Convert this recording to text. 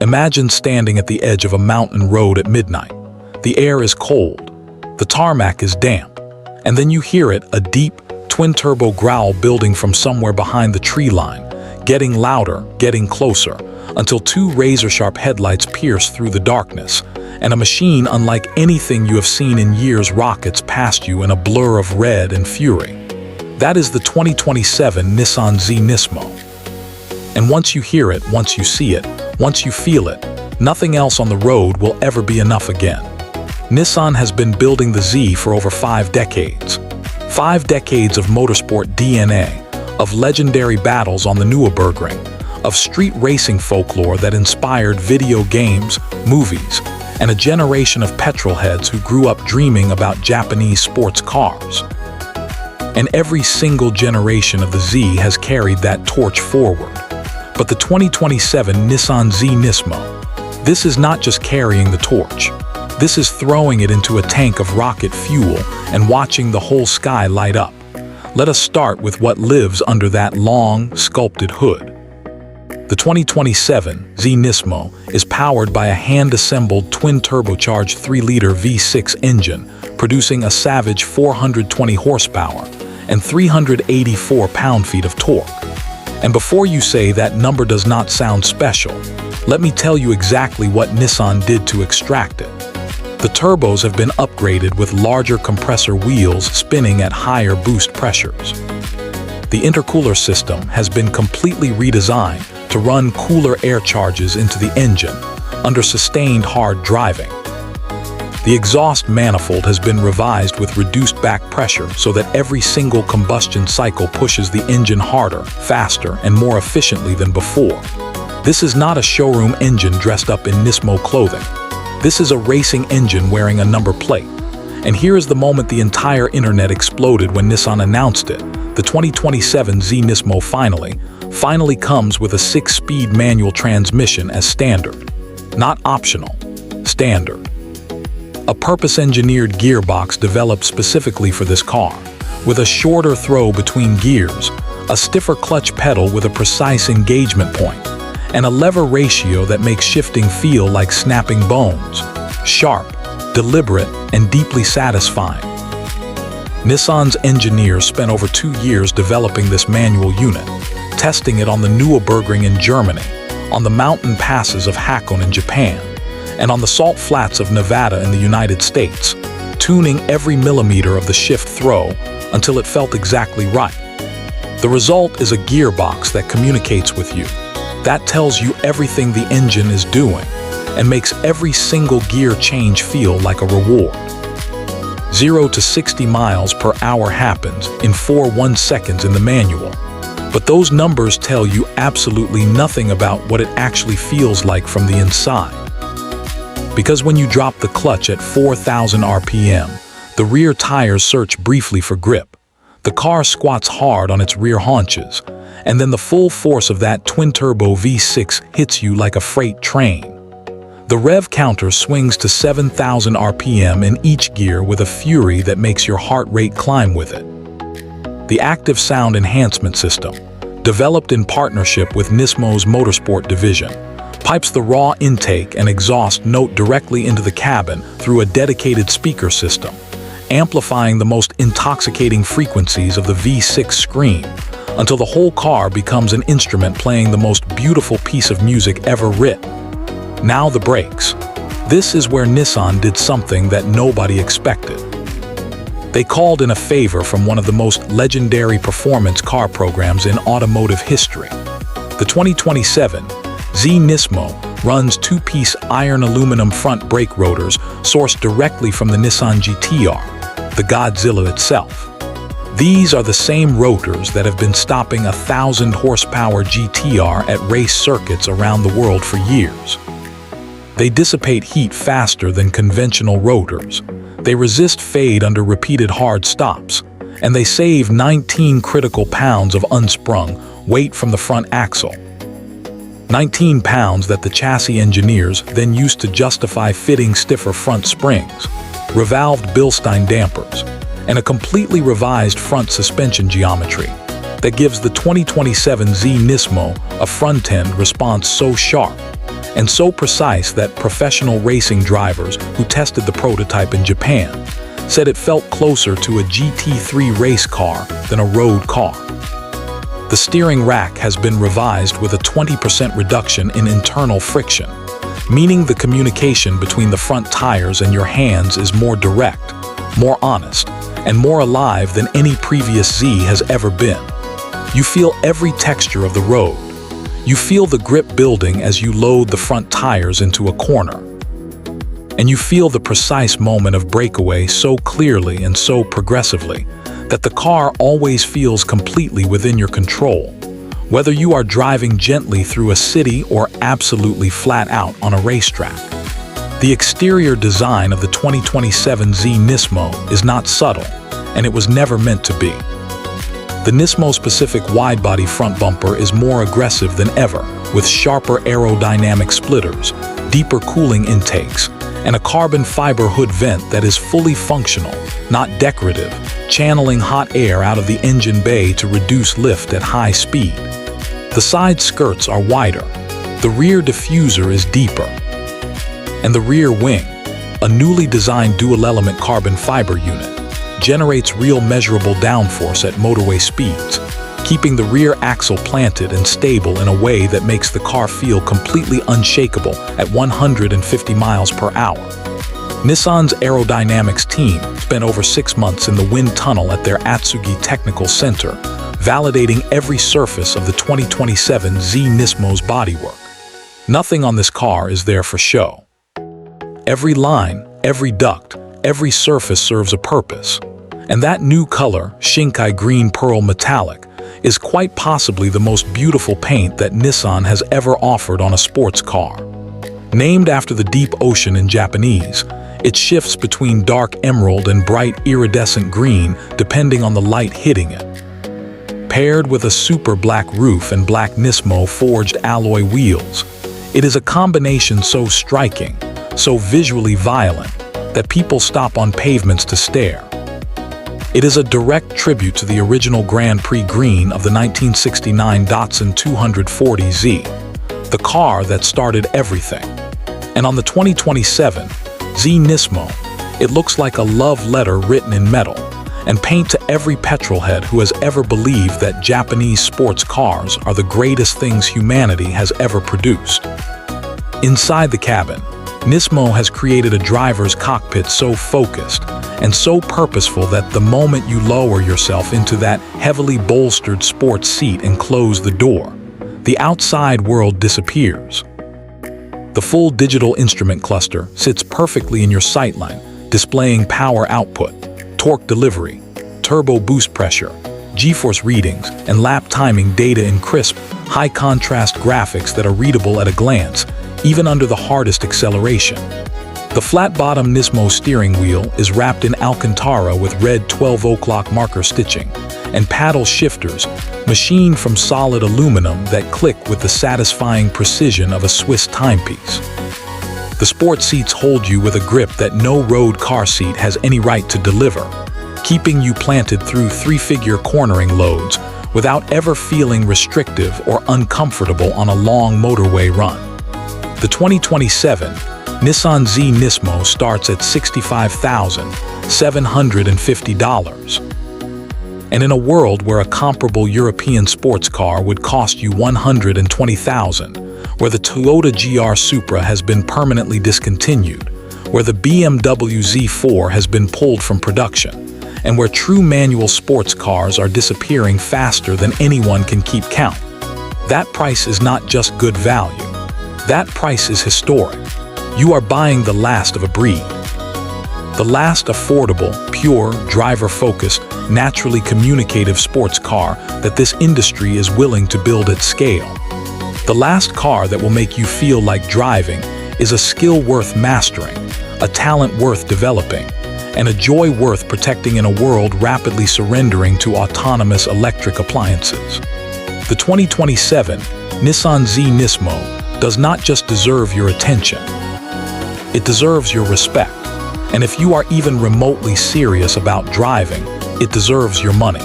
Imagine standing at the edge of a mountain road at midnight. The air is cold, the tarmac is damp, and then you hear it, a deep, twin-turbo growl building from somewhere behind the tree line, getting louder, getting closer, until two razor-sharp headlights pierce through the darkness, and a machine unlike anything you have seen in years rockets past you in a blur of red and fury. That is the 2027 Nissan Z Nismo. And once you hear it, once you see it, once you feel it, nothing else on the road will ever be enough again. Nissan has been building the Z for over 5 decades. 5 decades of motorsport DNA, of legendary battles on the Nürburgring, of street racing folklore that inspired video games, movies, and a generation of petrolheads who grew up dreaming about Japanese sports cars. And every single generation of the Z has carried that torch forward. But the 2027 Nissan Z Nismo, this is not just carrying the torch. This is throwing it into a tank of rocket fuel and watching the whole sky light up. Let us start with what lives under that long, sculpted hood. The 2027 Z Nismo is powered by a hand-assembled twin-turbocharged 3-liter V6 engine, producing a savage 420 horsepower and 384 pound-feet of torque. And before you say that number does not sound special, let me tell you exactly what Nissan did to extract it. The turbos have been upgraded with larger compressor wheels spinning at higher boost pressures. The intercooler system has been completely redesigned to run cooler air charges into the engine under sustained hard driving. The exhaust manifold has been revised with reduced back pressure so that every single combustion cycle pushes the engine harder, faster, and more efficiently than before. This is not a showroom engine dressed up in Nismo clothing. This is a racing engine wearing a number plate. And here is the moment the entire internet exploded when Nissan announced it. The 2027 Z Nismo finally comes with a 6-speed manual transmission as standard. Not optional, standard. A purpose-engineered gearbox developed specifically for this car, with a shorter throw between gears, a stiffer clutch pedal with a precise engagement point, and a lever ratio that makes shifting feel like snapping bones. Sharp, deliberate, and deeply satisfying. Nissan's engineers spent over 2 years developing this manual unit, testing it on the Nürburgring in Germany, on the mountain passes of Hakone in Japan, and on the salt flats of Nevada in the United States, tuning every millimeter of the shift throw until it felt exactly right. The result is a gearbox that communicates with you, that tells you everything the engine is doing, and makes every single gear change feel like a reward. 0 to 60 miles per hour happens in 4.1 seconds in the manual, but those numbers tell you absolutely nothing about what it actually feels like from the inside. Because when you drop the clutch at 4,000 RPM, the rear tires search briefly for grip. The car squats hard on its rear haunches, and then the full force of that twin-turbo V6 hits you like a freight train. The rev counter swings to 7,000 RPM in each gear with a fury that makes your heart rate climb with it. The active sound enhancement system, developed in partnership with Nismo's motorsport division, pipes the raw intake and exhaust note directly into the cabin through a dedicated speaker system, amplifying the most intoxicating frequencies of the V6 scream until the whole car becomes an instrument playing the most beautiful piece of music ever written. Now the brakes. This is where Nissan did something that nobody expected. They called in a favor from one of the most legendary performance car programs in automotive history. The 2027 Z Nismo runs 2-piece iron aluminum front brake rotors sourced directly from the Nissan GT-R, the Godzilla itself. These are the same rotors that have been stopping a 1,000 horsepower GT-R at race circuits around the world for years. They dissipate heat faster than conventional rotors. They resist fade under repeated hard stops, and they save 19 critical pounds of unsprung weight from the front axle. 19 pounds that the chassis engineers then used to justify fitting stiffer front springs, revalved Bilstein dampers, and a completely revised front suspension geometry that gives the 2027 Z Nismo a front-end response so sharp, and so precise that professional racing drivers who tested the prototype in Japan said it felt closer to a GT3 race car than a road car. The steering rack has been revised with a 20% reduction in internal friction, meaning the communication between the front tires and your hands is more direct, more honest, and more alive than any previous Z has ever been. You feel every texture of the road. You feel the grip building as you load the front tires into a corner. And you feel the precise moment of breakaway so clearly and so progressively that the car always feels completely within your control, whether you are driving gently through a city or absolutely flat out on a racetrack. The exterior design of the 2027 Z Nismo is not subtle, and it was never meant to be. The Nismo-specific wide-body front bumper is more aggressive than ever, with sharper aerodynamic splitters, deeper cooling intakes, and a carbon fiber hood vent that is fully functional, not decorative, channeling hot air out of the engine bay to reduce lift at high speed. The side skirts are wider, the rear diffuser is deeper, and the rear wing, a newly designed dual-element carbon fiber unit, generates real measurable downforce at motorway speeds, keeping the rear axle planted and stable in a way that makes the car feel completely unshakable at 150 miles per hour. Nissan's aerodynamics team spent over 6 months in the wind tunnel at their Atsugi Technical Center, validating every surface of the 2027 Z Nismo's bodywork. Nothing on this car is there for show. Every line, every duct, every surface serves a purpose. And that new color, Shinkai Green Pearl Metallic, is quite possibly the most beautiful paint that Nissan has ever offered on a sports car. Named after the deep ocean in Japanese, it shifts between dark emerald and bright iridescent green depending on the light hitting it. Paired with a super black roof and black Nismo forged alloy wheels, it is a combination so striking, so visually violent, that people stop on pavements to stare. It is a direct tribute to the original Grand Prix green of the 1969 Datsun 240Z, the car that started everything. And on the 2027 Z Nismo, it looks like a love letter written in metal, and paint to every petrolhead who has ever believed that Japanese sports cars are the greatest things humanity has ever produced. Inside the cabin, Nismo has created a driver's cockpit so focused and so purposeful that the moment you lower yourself into that heavily bolstered sports seat and close the door, the outside world disappears. The full digital instrument cluster sits perfectly in your sightline, displaying power output, torque delivery, turbo boost pressure, G-force readings, and lap timing data in crisp, high-contrast graphics that are readable at a glance, even under the hardest acceleration. The flat-bottom Nismo steering wheel is wrapped in Alcantara with red 12 o'clock marker stitching, and paddle shifters, machined from solid aluminum that click with the satisfying precision of a Swiss timepiece. The sport seats hold you with a grip that no road car seat has any right to deliver, keeping you planted through three-figure cornering loads without ever feeling restrictive or uncomfortable on a long motorway run. The 2027 Nissan Z Nismo starts at $65,750. And in a world where a comparable European sports car would cost you $120,000, where the Toyota GR Supra has been permanently discontinued, where the BMW Z4 has been pulled from production, and where true manual sports cars are disappearing faster than anyone can keep count, that price is not just good value. That price is historic. You are buying the last of a breed. The last affordable, pure, driver-focused, naturally communicative sports car that this industry is willing to build at scale. The last car that will make you feel like driving is a skill worth mastering, a talent worth developing, and a joy worth protecting in a world rapidly surrendering to autonomous electric appliances. The 2027 Nissan Z Nismo does not just deserve your attention. It deserves your respect. And if you are even remotely serious about driving, it deserves your money.